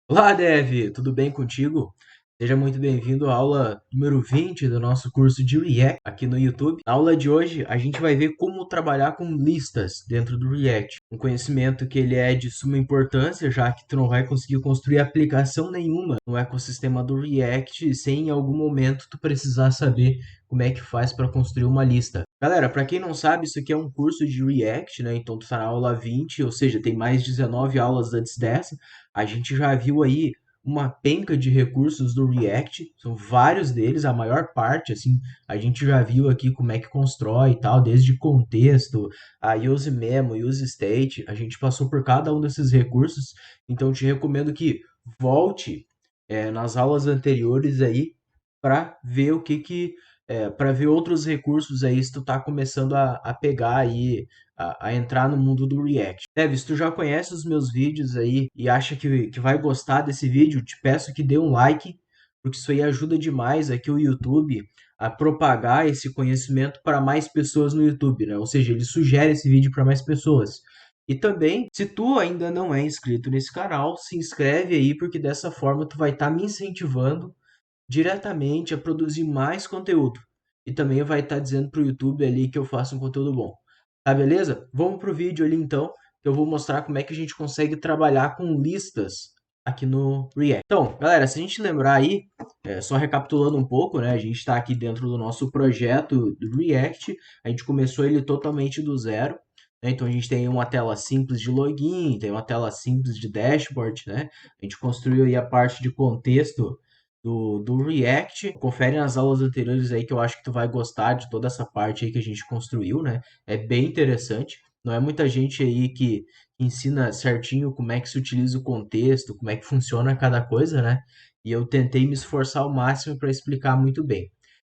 Olá, Dev, tudo bem contigo? Seja muito bem-vindo à aula número 20 do nosso curso de React aqui no YouTube. Na aula de hoje, a gente vai ver como trabalhar com listas dentro do React. Um conhecimento que ele é de suma importância, já que tu não vai conseguir construir aplicação nenhuma no ecossistema do React sem em algum momento tu precisar saber como é que faz para construir uma lista. Galera, para quem não sabe, isso aqui é um curso de React, né? Então tu tá na aula 20, ou seja, tem mais 19 aulas antes dessa. A gente já viu aí uma penca de recursos do React, são vários deles, a maior parte, assim, a gente já viu aqui como é que constrói e tal, desde contexto, a use memo, use state, a gente passou por cada um desses recursos, então te recomendo que volte nas aulas anteriores aí para ver o que para ver outros recursos aí se tu tá começando a pegar aí a entrar no mundo do React. Dev, se tu já conhece os meus vídeos aí e acha que vai gostar desse vídeo, te peço que dê um like, porque isso aí ajuda demais aqui o YouTube a propagar esse conhecimento para mais pessoas no YouTube, né? Ou seja, ele sugere esse vídeo para mais pessoas. E também, se tu ainda não é inscrito nesse canal, se inscreve aí, porque dessa forma tu vai estar me incentivando diretamente a produzir mais conteúdo. E também vai estar dizendo para o YouTube ali que eu faço um conteúdo bom. Tá, beleza? Vamos pro vídeo ali então, que eu vou mostrar como é que a gente consegue trabalhar com listas aqui no React. Então, galera, se a gente lembrar aí, só recapitulando um pouco, né? A gente está aqui dentro do nosso projeto do React, a gente começou ele totalmente do zero, né? Então a gente tem uma tela simples de login, tem uma tela simples de dashboard, né? A gente construiu aí a parte de contexto do React. Confere nas aulas anteriores aí que eu acho que tu vai gostar de toda essa parte aí que a gente construiu, né? É bem interessante. Não é muita gente aí que ensina certinho como é que se utiliza o contexto, como é que funciona cada coisa, né? E eu tentei me esforçar ao máximo para explicar muito bem.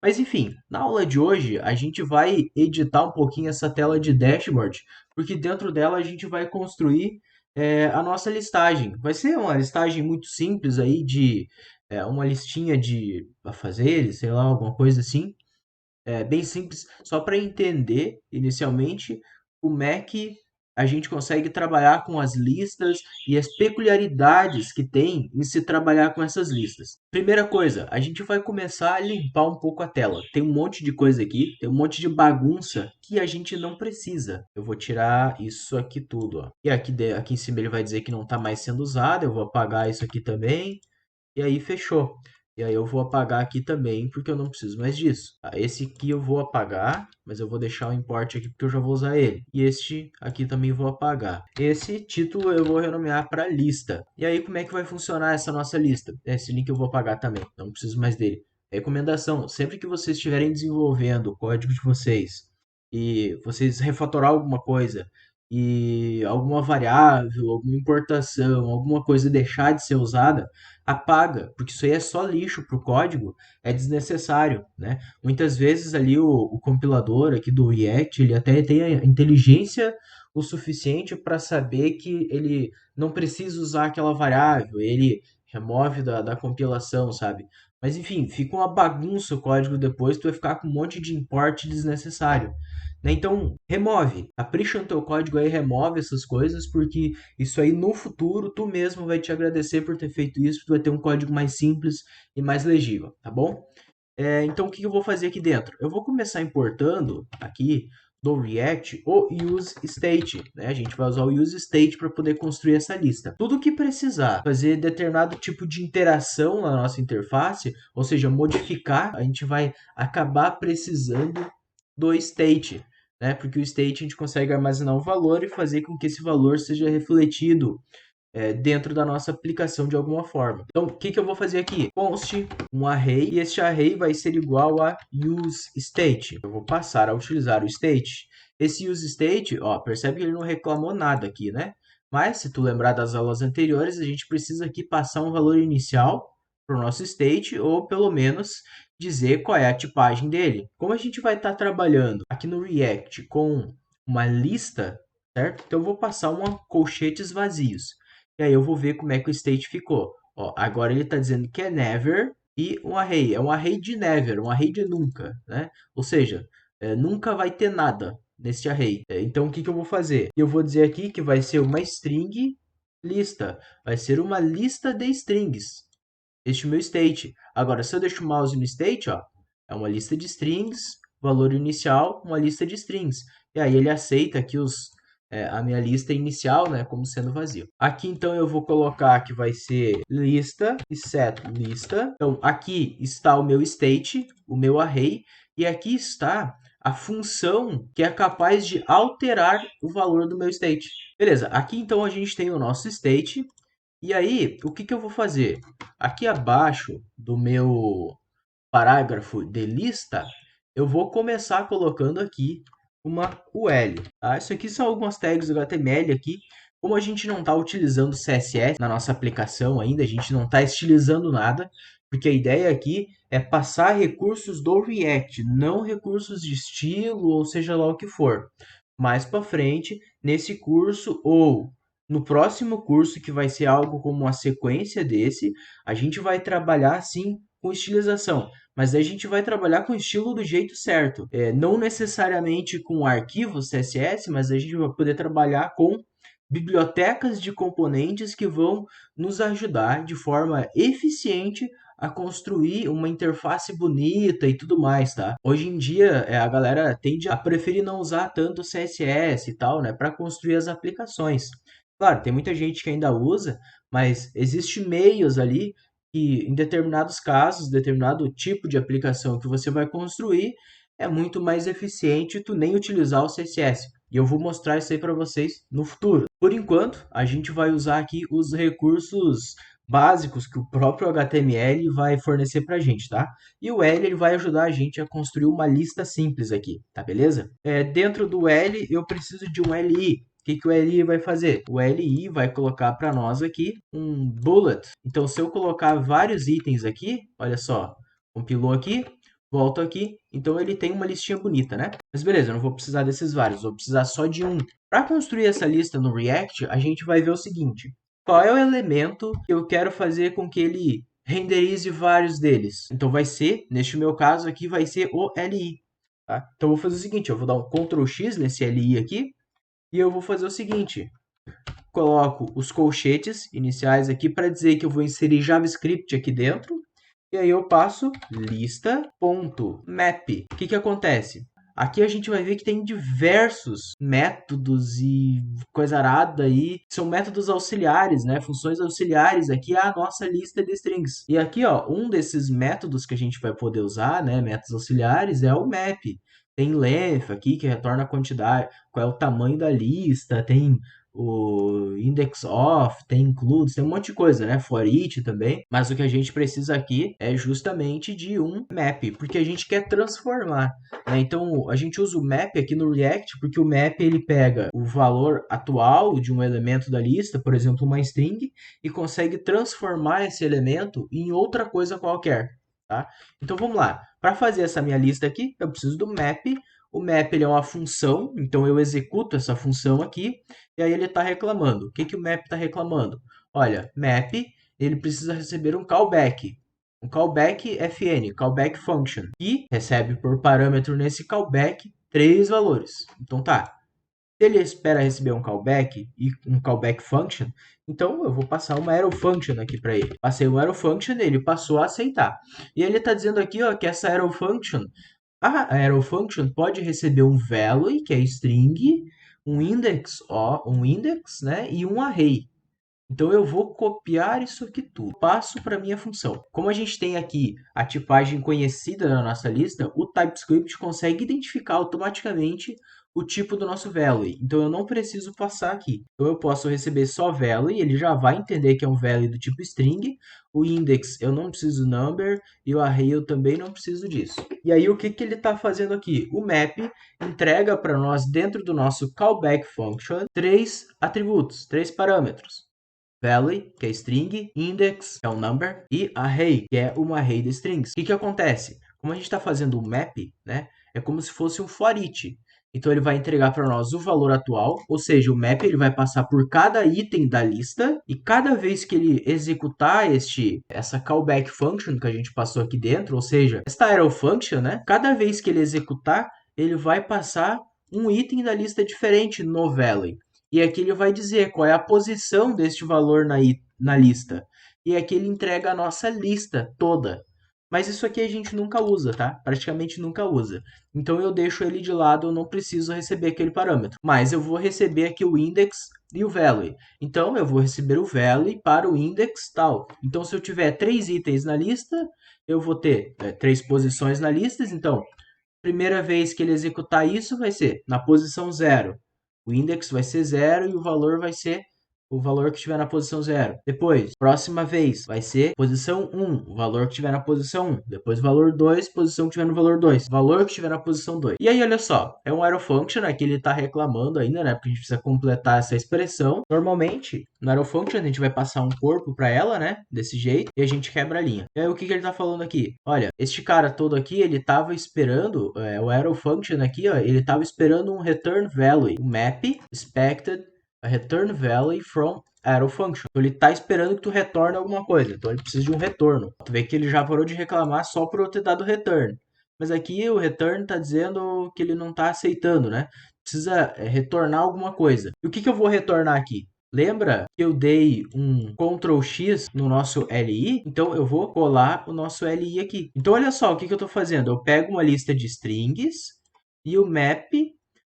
Mas enfim, na aula de hoje a gente vai editar um pouquinho essa tela de dashboard, porque dentro dela a gente vai construir a nossa listagem. Vai ser uma listagem muito simples aí de uma listinha de afazeres, sei lá, alguma coisa assim, bem simples, só para entender inicialmente como é que a gente consegue trabalhar com as listas e as peculiaridades que tem em se trabalhar com essas listas. Primeira coisa, a gente vai começar a limpar um pouco a tela. Tem um monte de coisa aqui, tem um monte de bagunça que a gente não precisa. Eu vou tirar isso aqui tudo, ó. E aqui em cima ele vai dizer que não está mais sendo usado, eu vou apagar isso aqui também. E aí fechou. E aí eu vou apagar aqui também, porque eu não preciso mais disso. Tá? Esse aqui eu vou apagar, mas eu vou deixar o import aqui porque eu já vou usar ele. E este aqui também vou apagar. Esse título eu vou renomear para lista. E aí como é que vai funcionar essa nossa lista? Esse link eu vou apagar também, não preciso mais dele. Recomendação, sempre que vocês estiverem desenvolvendo o código de vocês e vocês refatorar alguma coisa e alguma variável, alguma importação, alguma coisa deixar de ser usada, apaga, porque isso aí é só lixo para o código, é desnecessário, né? Muitas vezes ali o compilador aqui do React, ele até tem a inteligência o suficiente para saber que ele não precisa usar aquela variável, ele remove da compilação, sabe? Mas enfim, fica uma bagunça o código depois, tu vai ficar com um monte de import desnecessário. Né? Então, remove, capricha no teu código aí, remove essas coisas, porque isso aí no futuro tu mesmo vai te agradecer por ter feito isso, tu vai ter um código mais simples e mais legível, tá bom? Então o que eu vou fazer aqui dentro? Eu vou começar importando aqui do React o useState, né? A gente vai usar o useState para poder construir essa lista. Tudo que precisar fazer determinado tipo de interação na nossa interface, ou seja, modificar, a gente vai acabar precisando do state, né? Porque o state a gente consegue armazenar um valor e fazer com que esse valor seja refletido dentro da nossa aplicação de alguma forma. Então, o que eu vou fazer aqui? Const um array, e este array vai ser igual a useState. Eu vou passar a utilizar o state. Esse useState, ó, percebe que ele não reclamou nada aqui, né? Mas, se tu lembrar das aulas anteriores, a gente precisa aqui passar um valor inicial para o nosso state, ou pelo menos dizer qual é a tipagem dele. Como a gente vai estar trabalhando aqui no React com uma lista, certo? Então eu vou passar colchetes vazios. E aí eu vou ver como é que o state ficou. Ó, agora ele está dizendo que é never e um array. É um array de never, um array de nunca, né? Ou seja, nunca vai ter nada nesse array. Então o que eu vou fazer? Eu vou dizer aqui que vai ser uma string lista. Vai ser uma lista de strings. Este meu state. Agora, se eu deixo o mouse no state, ó, é uma lista de strings, valor inicial, uma lista de strings. E aí ele aceita aqui a minha lista inicial, né, como sendo vazio. Aqui, então, eu vou colocar que vai ser lista e set lista. Então, aqui está o meu state, o meu array, e aqui está a função que é capaz de alterar o valor do meu state. Beleza, aqui, então, a gente tem o nosso state. E aí, o que eu vou fazer? Aqui abaixo do meu parágrafo de lista, eu vou começar colocando aqui uma UL. Tá? Isso aqui são algumas tags HTML aqui. Como a gente não está utilizando CSS na nossa aplicação ainda, a gente não está estilizando nada, porque a ideia aqui é passar recursos do React, não recursos de estilo ou seja lá o que for. Mais para frente, nesse curso ou no próximo curso, que vai ser algo como uma sequência desse, a gente vai trabalhar sim com estilização, mas a gente vai trabalhar com o estilo do jeito certo. Não necessariamente com arquivos CSS, mas a gente vai poder trabalhar com bibliotecas de componentes que vão nos ajudar de forma eficiente a construir uma interface bonita e tudo mais, tá? Hoje em dia, a galera tende a preferir não usar tanto CSS e tal, né, para construir as aplicações. Claro, tem muita gente que ainda usa, mas existem meios ali que, em determinados casos, determinado tipo de aplicação que você vai construir, é muito mais eficiente tu nem utilizar o CSS. E eu vou mostrar isso aí para vocês no futuro. Por enquanto, a gente vai usar aqui os recursos básicos que o próprio HTML vai fornecer para a gente, tá? E o L ele vai ajudar a gente a construir uma lista simples aqui, tá beleza? Dentro do L eu preciso de um LI. O que o LI vai fazer? O LI vai colocar para nós aqui um bullet. Então, se eu colocar vários itens aqui, olha só, compilou aqui, volto aqui, então ele tem uma listinha bonita, né? Mas beleza, eu não vou precisar desses vários, vou precisar só de um. Para construir essa lista no React, a gente vai ver o seguinte: qual é o elemento que eu quero fazer com que ele renderize vários deles? Então vai ser, neste meu caso aqui, vai ser o LI. Tá? Então eu vou fazer o seguinte, eu vou dar um Ctrl X nesse LI aqui, e eu vou fazer o seguinte: coloco os colchetes iniciais aqui para dizer que eu vou inserir JavaScript aqui dentro. E aí eu passo lista.map. O que acontece? Aqui a gente vai ver que tem diversos métodos e coisa arada aí. São métodos auxiliares, né? Funções auxiliares aqui à nossa lista de strings. E aqui, ó, um desses métodos que a gente vai poder usar, né? Métodos auxiliares, é o map. Tem length aqui, que retorna a quantidade, qual é o tamanho da lista. Tem o index of, tem includes, tem um monte de coisa, né? For each também. Mas o que a gente precisa aqui é justamente de um map, porque a gente quer transformar, né? Então, a gente usa o map aqui no React, porque o map ele pega o valor atual de um elemento da lista, por exemplo, uma string, e consegue transformar esse elemento em outra coisa qualquer, tá? Então, vamos lá. Para fazer essa minha lista aqui, eu preciso do map. O map ele é uma função, então eu executo essa função aqui, e aí ele está reclamando. O que o map está reclamando? Olha, map ele precisa receber um callback. Um callback fn, callback function, e recebe por parâmetro nesse callback 3 valores. Então tá, se ele espera receber um callback e um callback function, então eu vou passar uma arrow function aqui para ele. Passei uma arrow function, ele passou a aceitar. E ele está dizendo aqui, ó, que essa arrow function, a arrow function pode receber um value, que é string, um index, ó, um index, né, e um array. Então eu vou copiar isso aqui tudo, passo para minha função. Como a gente tem aqui a tipagem conhecida na nossa lista, o TypeScript consegue identificar automaticamente o tipo do nosso value. Então eu não preciso passar aqui. Então eu posso receber só value, ele já vai entender que é um value do tipo string. O index eu não preciso number e o array eu também não preciso disso. E aí o que ele está fazendo aqui? O map entrega para nós dentro do nosso callback function 3 atributos, 3 parâmetros. Value, que é string, index, que é um number, e array, que é uma array de strings. O que acontece? Como a gente está fazendo um map, né, é como se fosse um for each. Então ele vai entregar para nós o valor atual, ou seja, o map ele vai passar por cada item da lista, e cada vez que ele executar essa callback function que a gente passou aqui dentro, ou seja, esta arrow function, né, cada vez que ele executar, ele vai passar um item da lista diferente no value. E aqui ele vai dizer qual é a posição deste valor na lista. E aqui ele entrega a nossa lista toda. Mas isso aqui a gente nunca usa, tá? Praticamente nunca usa. Então eu deixo ele de lado, eu não preciso receber aquele parâmetro. Mas eu vou receber aqui o index e o value. Então eu vou receber o value para o index tal. Então se eu tiver 3 itens na lista, eu vou ter 3 posições na lista. Então, primeira vez que ele executar isso vai ser na posição 0. O index vai ser 0 e o valor vai ser o valor que estiver na posição 0. Depois, próxima vez, vai ser posição 1, o valor que estiver na posição 1. Depois, valor 2, posição que estiver no valor 2. Valor que estiver na posição 2. E aí, olha só, é um arrow function, aqui ele está reclamando ainda, né? Porque a gente precisa completar essa expressão. Normalmente, no arrow function, a gente vai passar um corpo para ela, né? Desse jeito, e a gente quebra a linha. E aí, o que ele está falando aqui? Olha, este cara todo aqui, ele estava esperando, o arrow function aqui, ó, ele estava esperando um return value, um map expected a return value from arrow function. Então, ele está esperando que tu retorne alguma coisa. Então ele precisa de um retorno. Tu vê que ele já parou de reclamar só por eu ter dado return. Mas aqui o return está dizendo que ele não está aceitando, né? Precisa retornar alguma coisa. E o que eu vou retornar aqui? Lembra que eu dei um Ctrl X no nosso LI? Então eu vou colar o nosso LI aqui. Então olha só o que eu estou fazendo. Eu pego uma lista de strings e o map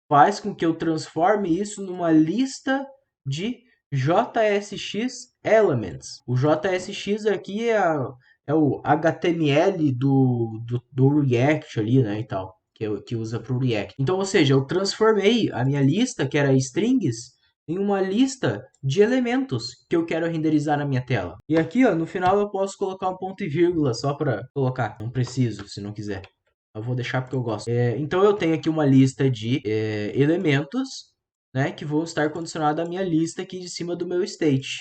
faz com que eu transforme isso numa lista de JSX Elements. O JSX aqui é o HTML do React ali, né, e tal, que usa para o React. Então, ou seja, eu transformei a minha lista, que era strings, em uma lista de elementos que eu quero renderizar na minha tela. E aqui, ó, no final eu posso colocar um ponto e vírgula só para colocar. Não preciso, se não quiser. Eu vou deixar porque eu gosto. Então eu tenho aqui uma lista de elementos, né, que vão estar condicionados à minha lista aqui de cima do meu state.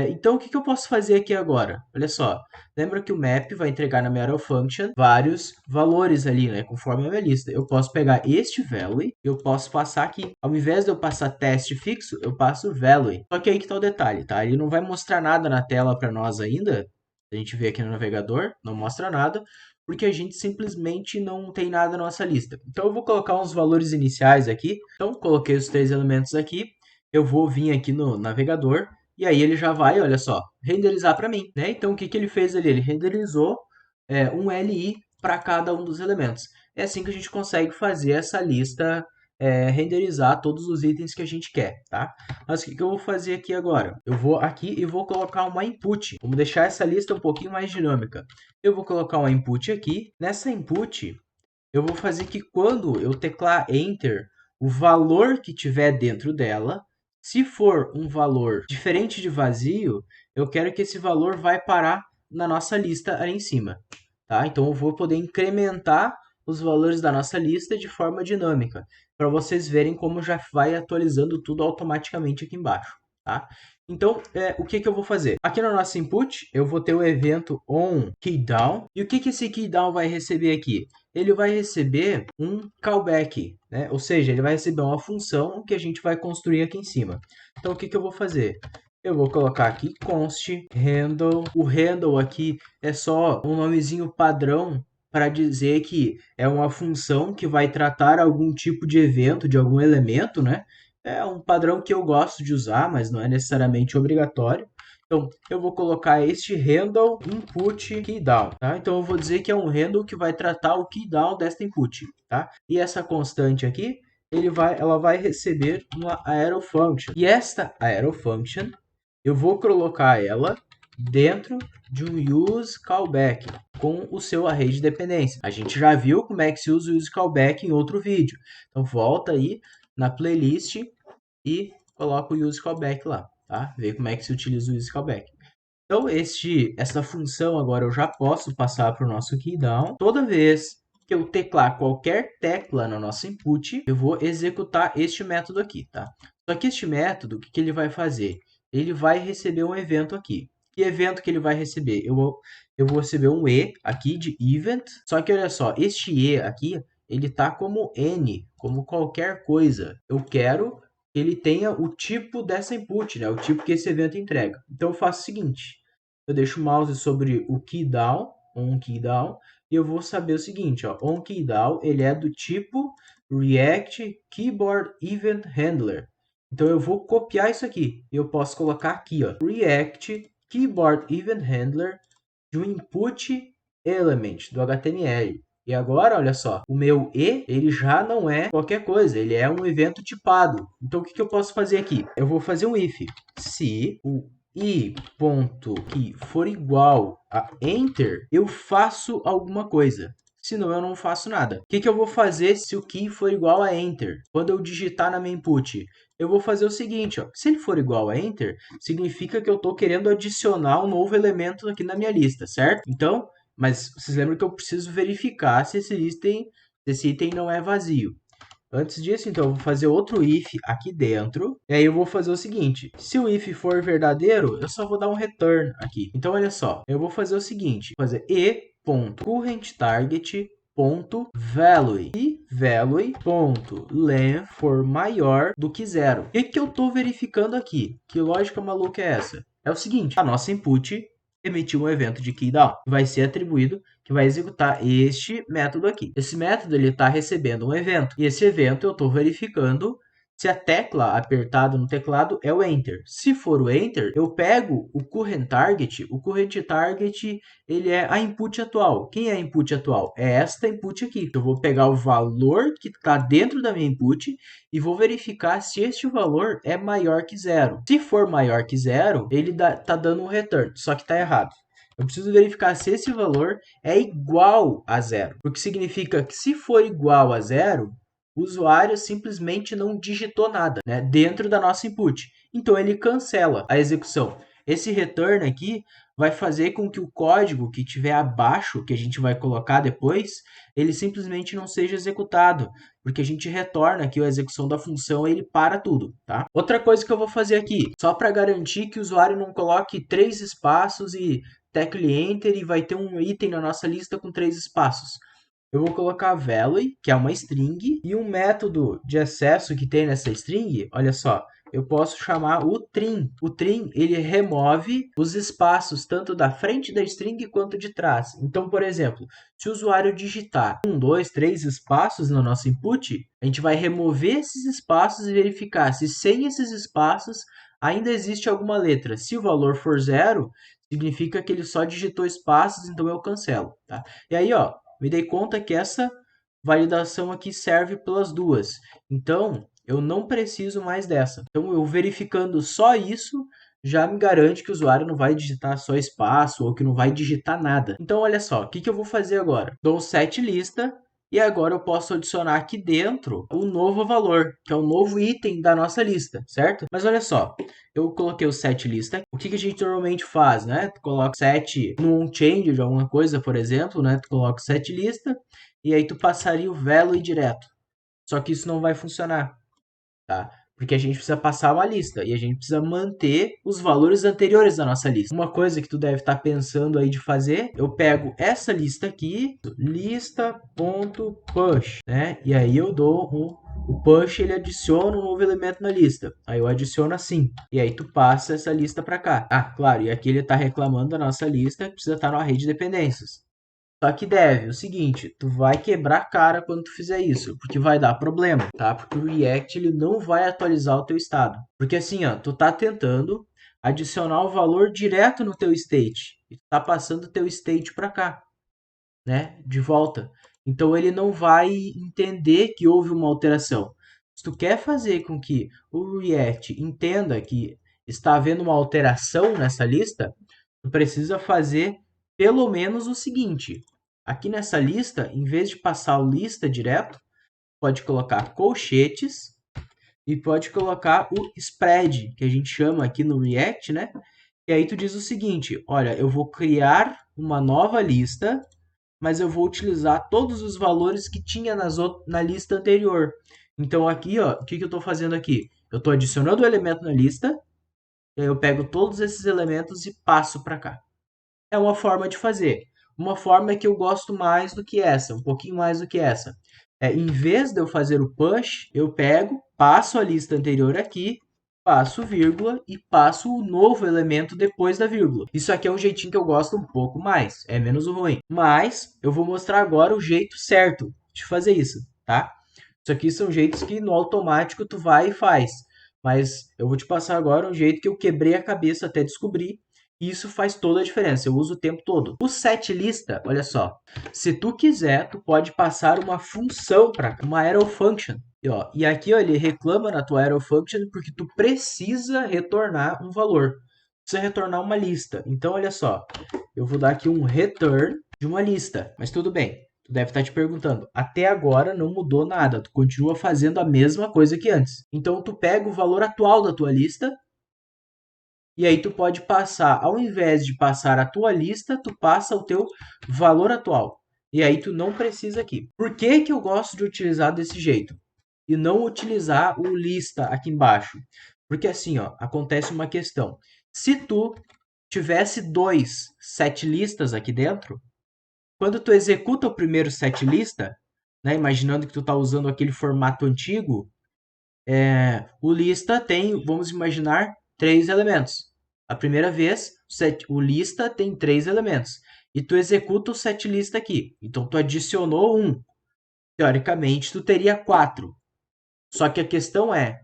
Então o que eu posso fazer aqui agora? Olha só, lembra que o map vai entregar na minha arrow function vários valores ali, né, conforme a minha lista. Eu posso pegar este value, eu posso passar aqui. Ao invés de eu passar teste fixo, eu passo value. Só que aí que tá o detalhe, tá? Ele não vai mostrar nada na tela para nós ainda. A gente vê aqui no navegador, não mostra nada, porque a gente simplesmente não tem nada na nossa lista. Então eu vou colocar uns valores iniciais aqui. Então coloquei os 3 elementos aqui. Eu vou vir aqui no navegador e aí ele já vai, olha só, renderizar para mim, né? Então o que ele fez ali? Ele renderizou um LI para cada um dos elementos. É assim que a gente consegue fazer essa lista renderizar todos os itens que a gente quer, tá? Mas o que eu vou fazer aqui agora? Eu vou aqui e vou colocar uma input. Vamos deixar essa lista um pouquinho mais dinâmica. Eu vou colocar uma input aqui. Nessa input, eu vou fazer que quando eu teclar Enter, o valor que tiver dentro dela, se for um valor diferente de vazio, eu quero que esse valor vai parar na nossa lista ali em cima. Tá? Então eu vou poder incrementar os valores da nossa lista de forma dinâmica, para vocês verem como já vai atualizando tudo automaticamente aqui embaixo. Tá? Então, o que eu vou fazer? Aqui no nosso input, eu vou ter o evento onKeyDown. E o que esse keyDown vai receber aqui? Ele vai receber um callback, né? Ou seja, ele vai receber uma função que a gente vai construir aqui em cima. Então, o que eu vou fazer? Eu vou colocar aqui const handle. O handle aqui é só um nomezinho padrão para dizer que é uma função que vai tratar algum tipo de evento, de algum elemento, né? É um padrão que eu gosto de usar, mas não é necessariamente obrigatório. Então, eu vou colocar este handle input keydown, tá? Então, eu vou dizer que é um handle que vai tratar o keydown desta input, tá? E essa constante aqui, ela vai receber uma arrow function. E esta arrow function, eu vou colocar ela dentro de um use callback com o seu array de dependência. A gente já viu como é que se usa o use callback em outro vídeo. Então, volta aí na playlist e coloca o use callback lá, tá? Ver como é que se utiliza o use callback. Então, essa função agora eu já posso passar para o nosso keydown. Toda vez que eu teclar qualquer tecla no nosso input, eu vou executar este método aqui, tá? Só que este método, o que ele vai fazer? Ele vai receber um evento aqui. Que evento que ele vai receber? Eu vou receber um E aqui de event. Só que olha só, este E aqui, ele tá como N, como qualquer coisa. Eu quero que ele tenha o tipo dessa input, né? O tipo que esse evento entrega. Então eu faço o seguinte, eu deixo o mouse sobre o keydown, onKeyDown, e eu vou saber o seguinte, ó, onKeyDown, ele é do tipo React Keyboard Event Handler. Então eu vou copiar isso aqui. Eu posso colocar aqui, ó, React Keyboard Event Handler de um input element do HTML. E agora, olha só, o meu E, ele já não é qualquer coisa, ele é um evento tipado. Então, o que eu posso fazer aqui? Eu vou fazer um if. Se o i.key for igual a enter, eu faço alguma coisa. Senão, eu não faço nada. O que eu vou fazer se o key for igual a enter? Quando eu digitar na minha input, eu vou fazer o seguinte, ó. Se ele for igual a enter, significa que eu estou querendo adicionar um novo elemento aqui na minha lista, certo? Então, mas vocês lembram que eu preciso verificar se esse item não é vazio. Antes disso, então, eu vou fazer outro if aqui dentro. E aí eu vou fazer o seguinte. Se o if for verdadeiro, eu só vou dar um return aqui. Então, olha só. Eu vou fazer o seguinte. Vou fazer e.currentTarget.value e value.length for maior do que 0. O que eu estou verificando aqui? Que lógica maluca é essa? É o seguinte. A nossa input emitiu um evento de keyDown, que vai ser atribuído, que vai executar este método aqui. Esse método está recebendo um evento, e esse evento eu estou verificando se a tecla apertada no teclado é o Enter. Se for o Enter, eu pego o current target ele é a input atual. Quem é a input atual? É esta input aqui. Eu vou pegar o valor que está dentro da minha input e vou verificar se este valor é maior que 0. Se for maior que 0, ele está dando um return, só que está errado. Eu preciso verificar se esse valor é igual a 0, porque significa que se for igual a 0, o usuário simplesmente não digitou nada, né, dentro da nossa input. Então ele cancela a execução. Esse return aqui vai fazer com que o código que estiver abaixo, que a gente vai colocar depois, ele simplesmente não seja executado, porque a gente retorna aqui a execução da função e ele para tudo, tá? Outra coisa que eu vou fazer aqui, só para garantir que o usuário não coloque 3 espaços e tecle enter e vai ter um item na nossa lista com 3 espaços. Eu vou colocar value, que é uma string, e um método de acesso que tem nessa string, olha só, eu posso chamar o trim. O trim, ele remove os espaços tanto da frente da string quanto de trás. Então, por exemplo, se o usuário digitar 1, 2, 3 espaços no nosso input, a gente vai remover esses espaços e verificar se sem esses espaços ainda existe alguma letra. Se o valor for 0, significa que ele só digitou espaços, então eu cancelo, tá? E aí, ó, me dei conta que essa validação aqui serve pelas duas. Então, eu não preciso mais dessa. Então, eu verificando só isso, já me garante que o usuário não vai digitar só espaço ou que não vai digitar nada. Então, olha só, o que eu vou fazer agora? Dou um set lista e agora eu posso adicionar aqui dentro o novo valor, que é o novo item da nossa lista, certo? Mas olha só, eu coloquei o set lista. O que a gente normalmente faz, né? Tu coloca set no onChange de alguma coisa, por exemplo, né? Tu coloca o set lista e aí tu passaria o value direto. Só que isso não vai funcionar, tá? Porque a gente precisa passar uma lista e a gente precisa manter os valores anteriores da nossa lista. Uma coisa que tu deve estar pensando aí de fazer, eu pego essa lista aqui, lista.push, né? E aí eu dou o push, ele adiciona um novo elemento na lista. Aí eu adiciono assim. E aí tu passa essa lista para cá. Ah, claro, e aqui ele está reclamando da nossa lista que precisa estar na rede de dependências. Só que deve, o seguinte, tu vai quebrar a cara quando tu fizer isso, porque vai dar problema, tá? Porque o React ele não vai atualizar o teu estado. Porque assim, ó, tu tá tentando adicionar o valor direto no teu state e tu tá passando o teu state para cá, né? De volta. Então ele não vai entender que houve uma alteração. Se tu quer fazer com que o React entenda que está havendo uma alteração nessa lista, tu precisa fazer pelo menos o seguinte. Aqui nessa lista, em vez de passar o lista direto, pode colocar colchetes e pode colocar o spread, que a gente chama aqui no React, né? E aí tu diz o seguinte, olha, eu vou criar uma nova lista, mas eu vou utilizar todos os valores que tinha na lista anterior. Então aqui, ó, o que eu estou fazendo aqui? Eu estou adicionando o elemento na lista, e aí eu pego todos esses elementos e passo para cá. É uma forma de fazer. Uma forma que eu gosto mais do que essa, um pouquinho mais do que essa. Em vez de eu fazer o push, eu pego, passo a lista anterior aqui, passo vírgula e passo o novo elemento depois da vírgula. Isso aqui é um jeitinho que eu gosto um pouco mais, é menos ruim. Mas eu vou mostrar agora o jeito certo de fazer isso, tá? Isso aqui são jeitos que no automático tu vai e faz. Mas eu vou te passar agora um jeito que eu quebrei a cabeça até descobrir. E isso faz toda a diferença, eu uso o tempo todo. O setLista, olha só, se tu quiser, tu pode passar uma função para uma arrow function. E aqui ó, ele reclama na tua arrow function porque tu precisa retornar um valor. Precisa retornar uma lista. Então, olha só, eu vou dar aqui um return de uma lista. Mas tudo bem, tu deve estar te perguntando, até agora não mudou nada, tu continua fazendo a mesma coisa que antes. Então, tu pega o valor atual da tua lista e aí tu pode passar, ao invés de passar a tua lista, tu passa o teu valor atual. E aí tu não precisa aqui. Por que que eu gosto de utilizar desse jeito? E não utilizar o lista aqui embaixo? Porque assim, ó, acontece uma questão. Se tu tivesse dois setlistas aqui dentro, quando tu executa o primeiro setlista, né, imaginando que tu está usando aquele formato antigo, o lista tem, vamos imaginar, 3 elementos. A primeira vez, o lista tem 3 elementos. E tu executa o setlist aqui. Então, tu adicionou um. Teoricamente, tu teria 4. Só que a questão é,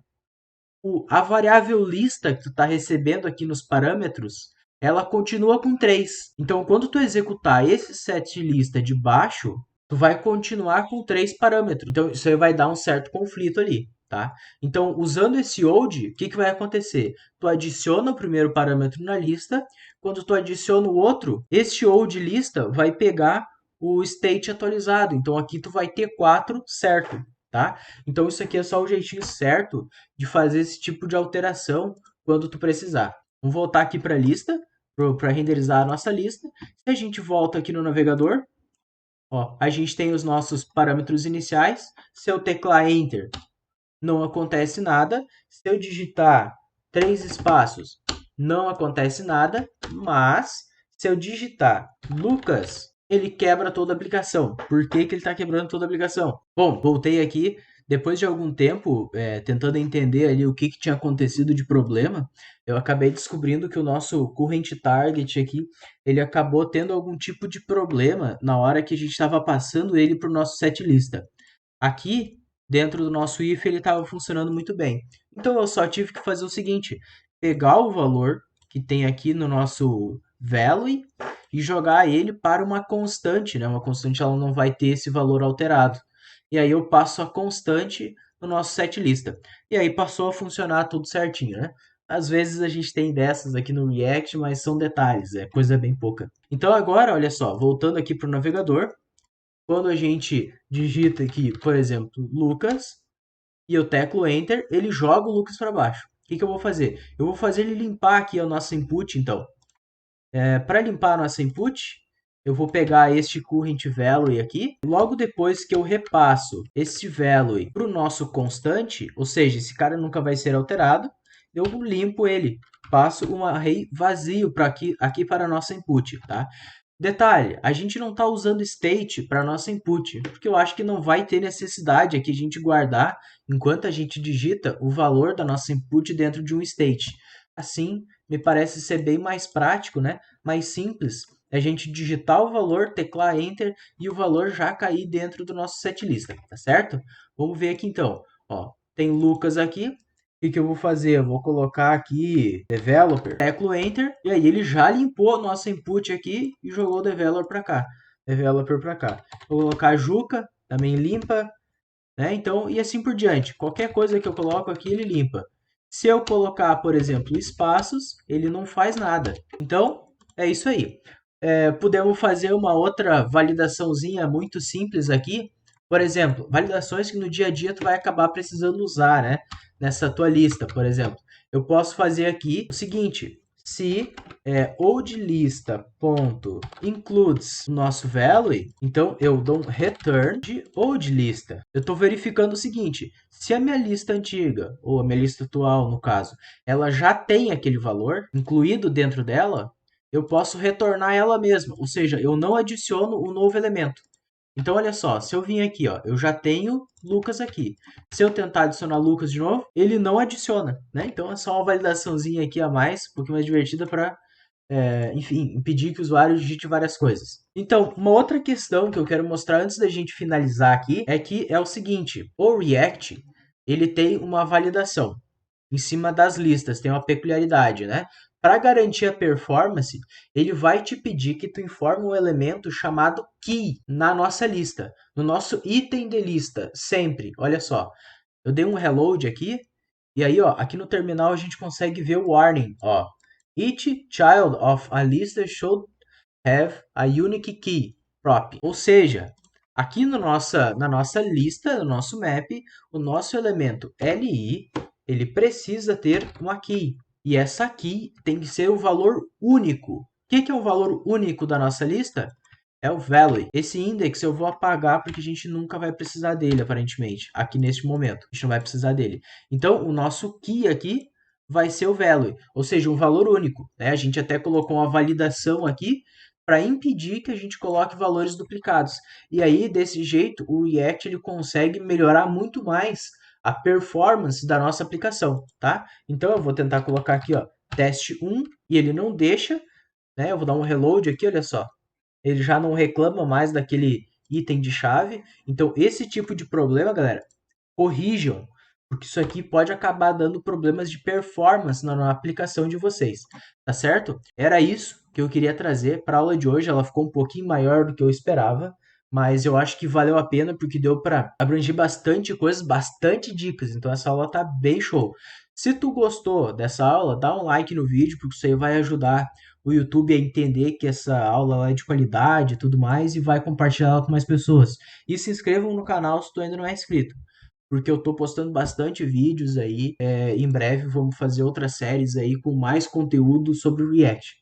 a variável lista que tu está recebendo aqui nos parâmetros, ela continua com 3. Então, quando tu executar esse setlist de baixo, tu vai continuar com 3 parâmetros. Então, isso aí vai dar um certo conflito ali. Tá? Então, usando esse old, o que, que vai acontecer? Tu adiciona o primeiro parâmetro na lista, quando tu adiciona o outro, este old lista vai pegar o state atualizado. Então, aqui tu vai ter 4 certo, tá? Então, isso aqui é só o jeitinho certo de fazer esse tipo de alteração quando tu precisar. Vamos voltar aqui para a lista, para renderizar a nossa lista. Se a gente volta aqui no navegador, ó, a gente tem os nossos parâmetros iniciais. Se eu teclar Enter, não acontece nada. Se eu digitar 3 espaços, não acontece nada. Mas se eu digitar Lucas, ele quebra toda a aplicação. Por que que ele está quebrando toda a aplicação? Bom, voltei aqui. Depois de algum tempo, tentando entender ali o que tinha acontecido de problema, eu acabei descobrindo que o nosso current target aqui, ele acabou tendo algum tipo de problema na hora que a gente estava passando ele para o nosso setlista. Aqui, dentro do nosso if, ele estava funcionando muito bem. Então, eu só tive que fazer o seguinte, pegar o valor que tem aqui no nosso value e jogar ele para uma constante, né? Uma constante ela não vai ter esse valor alterado. E aí eu passo a constante no nosso setlista. E aí passou a funcionar tudo certinho, né? Às vezes a gente tem dessas aqui no React, mas são detalhes, é coisa bem pouca. Então agora, olha só, voltando aqui para o navegador, quando a gente digita aqui, por exemplo, Lucas, e eu teclo Enter, ele joga o Lucas para baixo. O que, que eu vou fazer? Eu vou fazer ele limpar aqui o nosso input, então. Para limpar a nossa input, eu vou pegar este current value aqui. Logo depois que eu repasso este value para o nosso constante, ou seja, esse cara nunca vai ser alterado, eu limpo ele. Passo um array vazio para aqui para a nossa input, tá? Detalhe, a gente não está usando state para nossa input, porque eu acho que não vai ter necessidade aqui a gente guardar, enquanto a gente digita, o valor da nossa input dentro de um state. Assim, me parece ser bem mais prático, né? Mais simples, a gente digitar o valor, teclar Enter e o valor já cair dentro do nosso setlist, tá certo? Vamos ver aqui então. Ó, tem Lucas aqui, o que eu vou fazer? Eu vou colocar aqui developer, teclo Enter, e aí ele já limpou a nossa input aqui e jogou o developer para cá. Developer para cá. Vou colocar Juca, também limpa, né? Então, e assim por diante. Qualquer coisa que eu coloco aqui, ele limpa. Se eu colocar, por exemplo, espaços, ele não faz nada. Então, é isso aí. Podemos fazer uma outra validaçãozinha muito simples aqui. Por exemplo, validações que no dia a dia tu vai acabar precisando usar, né? Nessa tua lista, por exemplo. Eu posso fazer aqui o seguinte, se oldLista.includes o nosso value, então eu dou um return de oldLista. Eu estou verificando o seguinte, se a minha lista antiga, ou a minha lista atual no caso, ela já tem aquele valor incluído dentro dela, eu posso retornar ela mesma, ou seja, eu não adiciono um novo elemento. Então, olha só, se eu vim aqui, ó, eu já tenho Lucas aqui. Se eu tentar adicionar Lucas de novo, ele não adiciona, né? Então, é só uma validaçãozinha aqui a mais, um pouquinho mais divertida para, enfim, impedir que o usuário digite várias coisas. Então, uma outra questão que eu quero mostrar antes da gente finalizar aqui é que é o seguinte, o React, ele tem uma validação. em cima das listas. Tem uma peculiaridade, né? Para garantir a performance, ele vai te pedir que tu informe um elemento chamado key na nossa lista, no nosso item de lista, sempre. Olha só, eu dei um reload aqui, e aí, ó, aqui no terminal a gente consegue ver o warning, ó. Each child of a list should have a unique key prop. Ou seja, aqui no na nossa lista, no nosso map, o nosso elemento li, ele precisa ter uma key. E essa key tem que ser o valor único. O que é o valor único da nossa lista? É o value. Esse index eu vou apagar porque a gente nunca vai precisar dele, aparentemente, aqui neste momento. A gente não vai precisar dele. Então, o nosso key aqui vai ser o value, ou seja, um valor único. Né? A gente até colocou uma validação aqui para impedir que a gente coloque valores duplicados. E aí, desse jeito, o React ele consegue melhorar muito mais a performance da nossa aplicação, tá? Então, eu vou tentar colocar aqui, ó, teste 1, e ele não deixa, né? Eu vou dar um reload aqui, olha só. Ele já não reclama mais daquele item de chave. Então, esse tipo de problema, galera, corrijam, porque isso aqui pode acabar dando problemas de performance na aplicação de vocês, tá certo? Era isso que eu queria trazer para a aula de hoje. Ela ficou um pouquinho maior do que eu esperava, mas eu acho que valeu a pena porque deu para abranger bastante coisas, bastante dicas. Então essa aula tá bem show. Se tu gostou dessa aula, dá um like no vídeo, porque isso aí vai ajudar o YouTube a entender que essa aula é de qualidade e tudo mais, e vai compartilhar ela com mais pessoas. E se inscrevam no canal se tu ainda não é inscrito, porque eu tô postando bastante vídeos aí. Em breve vamos fazer outras séries aí com mais conteúdo sobre o React.